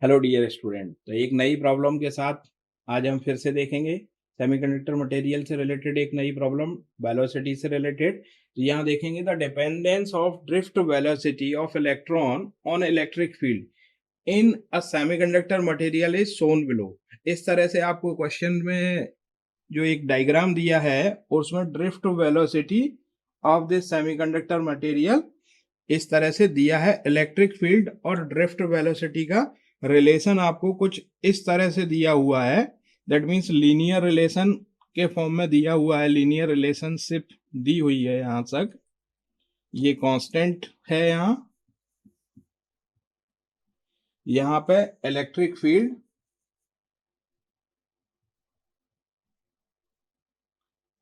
Hello dear student. तो एक नई प्रॉब्लम के साथ आज हम फिर से देखेंगे सेमीकंडक्टर मटेरियल से रिलेटेड एक नई प्रॉब्लम वेलोसिटी से रिलेटेड। तो यहाँ देखेंगे the dependence of drift velocity of electron on electric field in a semiconductor material is shown below. इस तरह से आपको क्वेश्चन में जो एक डायग्राम दिया है उसमें drift velocity of this semiconductor material इस तरह से दिया है। इलेक्ट्रिक फील्ड और ड्रिफ्ट वेलोसिटी का रिलेशन आपको कुछ इस तरह से दिया हुआ है। दैट मीन्स लीनियर रिलेशन के फॉर्म में दिया हुआ है, लीनियर रिलेशनशिप दी हुई है। यहां तक ये कांस्टेंट है। यहां पे इलेक्ट्रिक फील्ड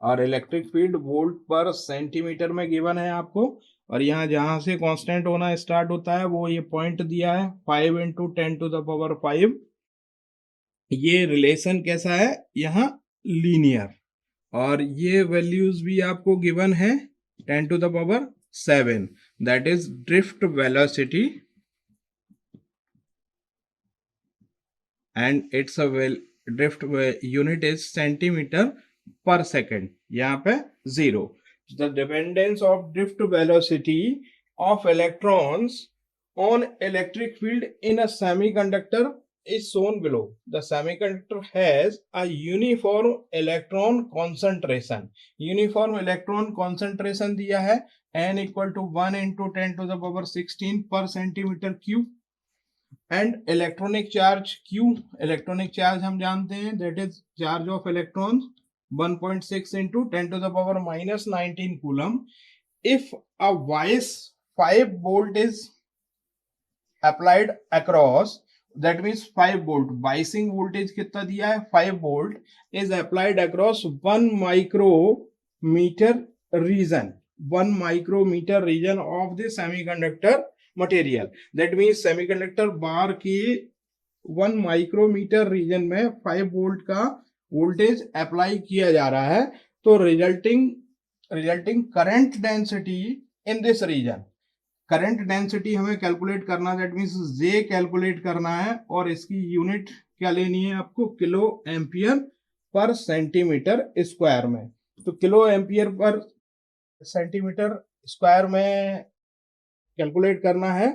और electric field volt per centimetre में गिवन है आपको। और यहाँ जहां से कांस्टेंट होना स्टार्ट होता है वो ये पॉइंट दिया है 5 इंटू 10⁵। ये रिलेशन कैसा है यहाँ? लीनियर। और ये वैल्यूज भी आपको गिवन है 10⁷, that is drift velocity and it's drift unit is centimetre पर सेकेंड। यहाँ पे 0। The dependence of drift velocity of electrons on electric field in a semiconductor is shown below. The semiconductor has a uniform electron concentration. Uniform electron concentration दिया है n equal to 1 into 10⁻16 per centimeter cube. And electronic charge Q, electronic charge हम जानते हैं, that is charge of electrons 1.6 into 10⁻19 coulomb. If a Vice 5 volt is applied across, that means 5 volt, biasing voltage कितना दिया है 5 volt is applied across 1 micrometer region, 1 micrometer region of the semiconductor material. That means semiconductor bar की 1 micrometer region में 5 volt का voltage apply किया जा रहा है। तो resulting current density in this region, current density हमें कैलकुलेट करना, दैट मींस जे कैलकुलेट करना है। और इसकी यूनिट क्या लेनी है आपको? Kilo ampere per centimetre square में। तो kilo ampere per centimetre square में कैलकुलेट करना है,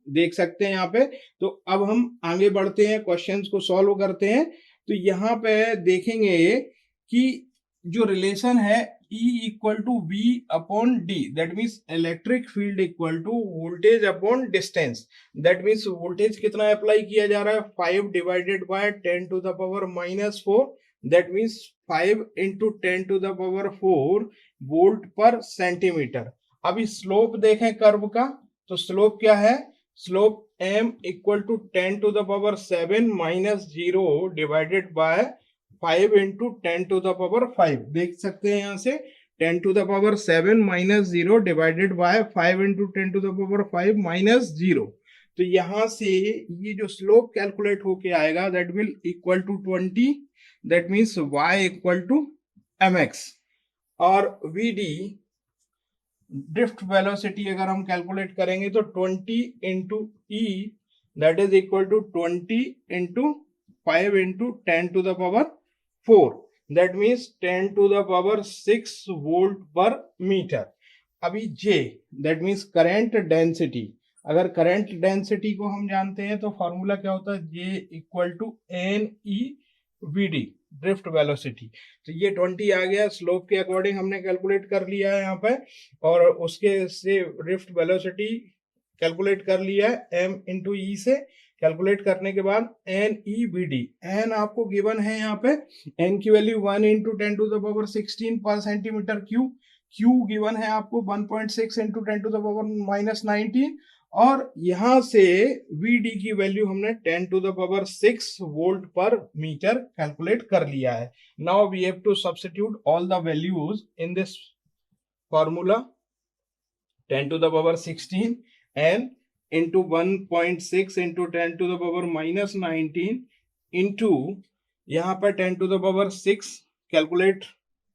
देख सकते हैं यहाँ पे। तो अब हम आगे बढ़ते हैं, क्वेश्चंस को सॉल्व करते हैं। तो यहाँ पे देखेंगे कि जो रिलेशन है E equal to V upon D, that means electric field equal to voltage upon distance. That means voltage कितना अप्लाई किया जा रहा है? 5 divided by 10⁻⁻4, that means 5 into 10⁻4 volt per centimetre. अभी स्लोप देखें कर्व का, तो स्लोप क्या है? Slope m equal to 10⁻7 minus 0 divided by 5 into 10⁻5। देख सकते हैं यहाँ से 10⁻7 minus 0 divided by 5 into 10⁻5 minus 0। तो यहाँ से ये जो स्लोप कैलकुलेट होके आएगा that will equal to 20, that means y equal to mx। और vd ड्रिफ्ट वेलोसिटी अगर हम कैलकुलेट करेंगे तो 20 into E, that is equal to 20 into 5 into 10⁻4, that means 10⁻6 volt पर मीटर। अभी J, that means current density. अगर current density को हम जानते हैं तो फॉर्मूला क्या होता है? J equal to N E V D, drift velocity. तो ये 20 आ गया, स्लोप के अकॉर्डिंग हमने कैलकुलेट कर लिया है यहाँ पे। और उसके से ड्रिफ्ट वेलोसिटी कैलकुलेट कर लिया है m इंटू ई से। कैलकुलेट करने के बाद N E B D, N आपको गिवन है यहाँ पे, एन की वैल्यू 1 इंटू 10⁻16 पर सेंटीमीटर क्यूब। क्यू गिवन है आपको 1.6 इंटू 10⁻⁻19। और यहां से Vd की वैल्यू हमने 10⁻6 वोल्ट पर मीटर कैलकुलेट कर लिया है। Now we have to substitute all the values in this formula. 10⁻16 and into 1.6 into 10⁻⁻19 into यहाँ पर 10⁻6 कैलकुलेट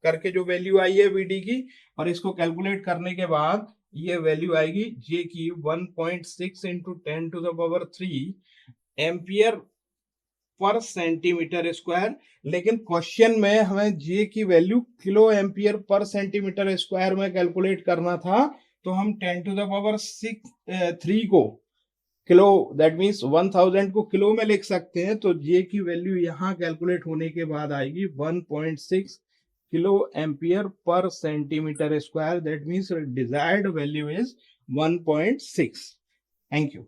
करके जो वैल्यू आई है Vd की, और इसको कैलकुलेट करने के बाद ये वैल्यू आएगी जे की 1.6 into 10⁻3 ampere per centimetre square, लेकिन क्वेश्चन में हमें जे की value kilo ampere per centimetre square में कैलकुलेट करना था, तो हम 10⁻³ को किलो, दैट मीन्स 1000 को किलो में लिख सकते हैं, तो जे की वैल्यू यहाँ कैलकुलेट होने के बाद आएगी 1.6 kilo ampere per centimetre square, that means desired value is 1.6। Thank you.